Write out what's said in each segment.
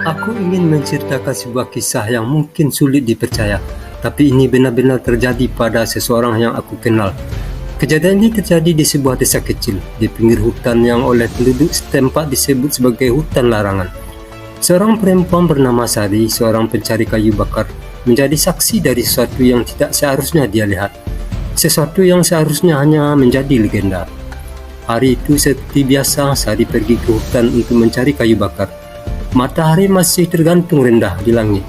Aku ingin menceritakan sebuah kisah yang mungkin sulit dipercaya, tapi ini benar-benar terjadi pada seseorang yang aku kenal. Kejadian ini terjadi di sebuah desa kecil, di pinggir hutan yang oleh penduduk setempat disebut sebagai hutan larangan. Seorang perempuan bernama Sari, seorang pencari kayu bakar, menjadi saksi dari sesuatu yang tidak seharusnya dia lihat. Sesuatu yang seharusnya hanya menjadi legenda. Hari itu seperti biasa, Sari pergi ke hutan untuk mencari kayu bakar. Matahari masih tergantung rendah di langit,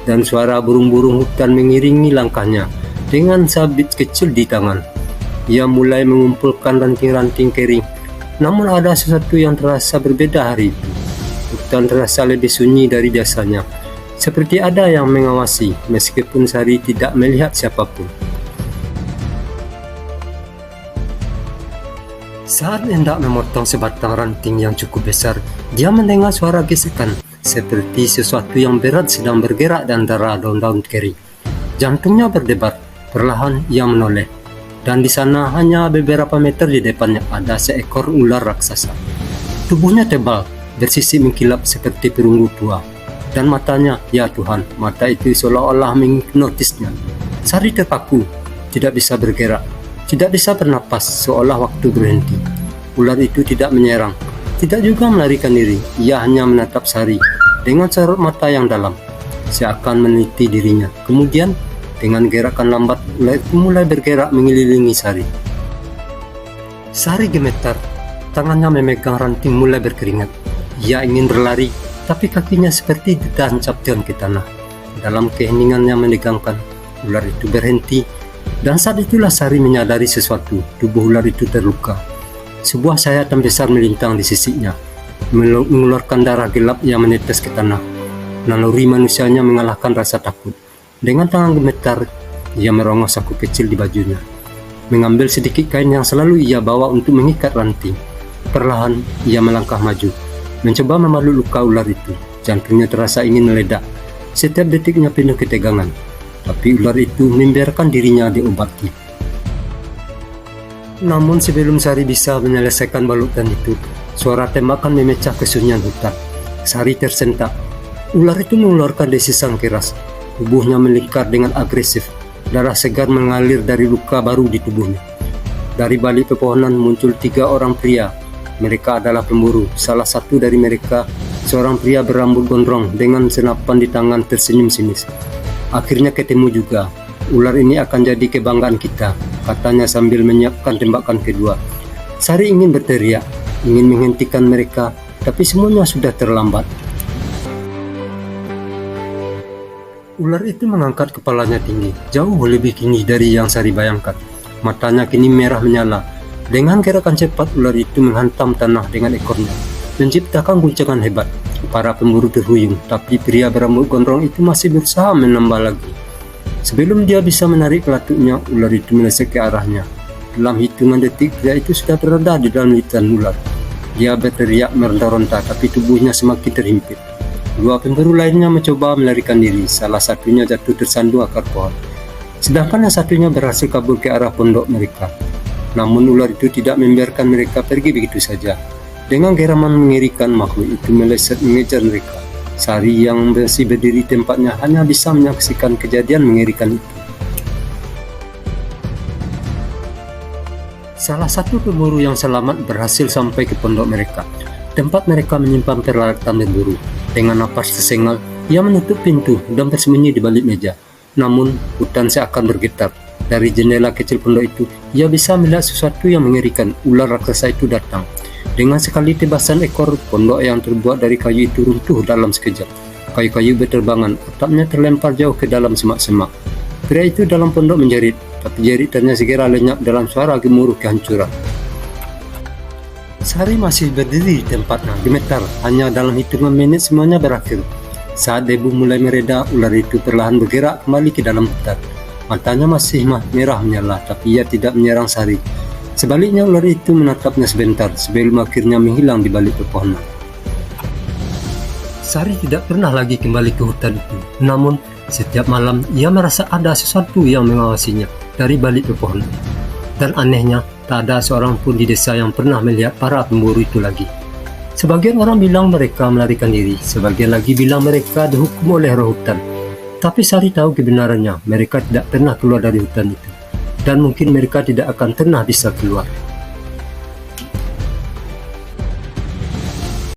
dan suara burung-burung hutan mengiringi langkahnya dengan sabit kecil di tangan. Ia mulai mengumpulkan ranting-ranting kering, namun ada sesuatu yang terasa berbeda hari itu. Hutan terasa lebih sunyi dari biasanya, seperti ada yang mengawasi, meskipun Sari tidak melihat siapapun. Saat hendak memotong sebatang ranting yang cukup besar, dia mendengar suara gesekan, seperti sesuatu yang berat sedang bergerak di antara daun-daun kering. Jantungnya berdebar, perlahan ia menoleh, dan di sana hanya beberapa meter di depannya ada seekor ular raksasa. Tubuhnya tebal, bersisik mengkilap seperti perunggu tua, dan matanya, ya Tuhan, mata itu seolah-olah menghipnotisnya. Sari terpaku, tidak bisa bergerak, tidak bisa bernapas, seolah waktu berhenti. Ular itu tidak menyerang, tidak juga melarikan diri. Ia hanya menatap Sari dengan sorot mata yang dalam, seakan meneliti dirinya. Kemudian, dengan gerakan lambat, ular itu mulai bergerak mengelilingi Sari. Sari gemetar, tangannya memegang ranting mulai berkeringat. Ia ingin berlari, tapi kakinya seperti ditancapkan ke tanah. Dalam keheningan yang menegangkan, ular itu berhenti. Dan saat itulah Sari menyadari sesuatu. Tubuh ular itu terluka. Sebuah sayatan besar melintang di sisiknya, mengeluarkan darah gelap yang menetes ke tanah. Naluri manusianya mengalahkan rasa takut. Dengan tangan gemetar, ia merongos saku kecil di bajunya, mengambil sedikit kain yang selalu ia bawa untuk mengikat ranting. Perlahan, ia melangkah maju, mencoba memaluk luka ular itu. Jantungnya terasa ingin meledak. Setiap detiknya penuh ketegangan. Tapi ular itu membiarkan dirinya diobati. Namun sebelum Sari bisa menyelesaikan balutan itu, suara tembakan memecah kesunyian hutan. Sari tersentak. Ular itu mengeluarkan desisan keras. Tubuhnya melingkar dengan agresif. Darah segar mengalir dari luka baru di tubuhnya. Dari balik pepohonan muncul 3 orang pria. Mereka adalah pemburu. Salah satu dari mereka, seorang pria berambut gondrong dengan senapan di tangan, tersenyum sinis. Akhirnya ketemu juga. Ular ini akan jadi kebanggaan kita, katanya sambil menyiapkan tembakan kedua. Sari ingin berteriak, ingin menghentikan mereka, tapi semuanya sudah terlambat. Ular itu mengangkat kepalanya tinggi, jauh lebih tinggi dari yang Sari bayangkan. Matanya kini merah menyala. Dengan gerakan cepat, ular itu menghantam tanah dengan ekornya, menciptakan guncangan hebat. Para pemburu terhuyung, tapi pria berambut gondrong itu masih berusaha menambah lagi. Sebelum dia bisa menarik pelatuknya, ular itu meleset ke arahnya. Dalam hitungan detik, pria itu sudah berada di dalam lingkaran ular. Dia berteriak meronta-ronta, tapi tubuhnya semakin terhimpit. 2 pemburu lainnya mencoba melarikan diri. Salah satunya jatuh tersandung akar pohon, sedangkan yang satunya berhasil kabur ke arah pondok mereka. Namun ular itu tidak membiarkan mereka pergi begitu saja. Dengan geraman mengerikan, makhluk itu meleset mengejar mereka. Sari yang masih berdiri tempatnya hanya bisa menyaksikan kejadian mengerikan itu. Salah satu pemburu yang selamat berhasil sampai ke pondok mereka, tempat mereka menyimpan peralatan berburu. Dengan napas tersengal, ia menutup pintu dan bersembunyi di balik meja. Namun, hutan seakan bergetar. Dari jendela kecil pondok itu, ia bisa melihat sesuatu yang mengerikan. Ular raksasa itu datang. Dengan sekali tebasan ekor, pondok yang terbuat dari kayu itu runtuh dalam sekejap. Kayu-kayu berterbangan, atapnya terlempar jauh ke dalam semak-semak. Pria itu dalam pondok menjerit, tapi jeritannya segera lenyap dalam suara gemuruh kehancuran. Sari masih berdiri di tempatnya, gemetar. Hanya dalam hitungan menit semuanya berakhir. Saat debu mulai mereda, ular itu perlahan bergerak kembali ke dalam hutan. Matanya masih merah menyala, tapi ia tidak menyerang Sari. Sebaliknya, ular itu menatapnya sebentar sebelum akhirnya menghilang di balik pepohonan. Sari tidak pernah lagi kembali ke hutan itu. Namun, setiap malam ia merasa ada sesuatu yang mengawasinya dari balik pepohonan. Dan anehnya, tak ada seorang pun di desa yang pernah melihat para pemburu itu lagi. Sebagian orang bilang mereka melarikan diri, sebagian lagi bilang mereka dihukum oleh roh hutan. Tapi Sari tahu kebenarannya, mereka tidak pernah keluar dari hutan itu. Dan mungkin mereka tidak akan pernah bisa keluar.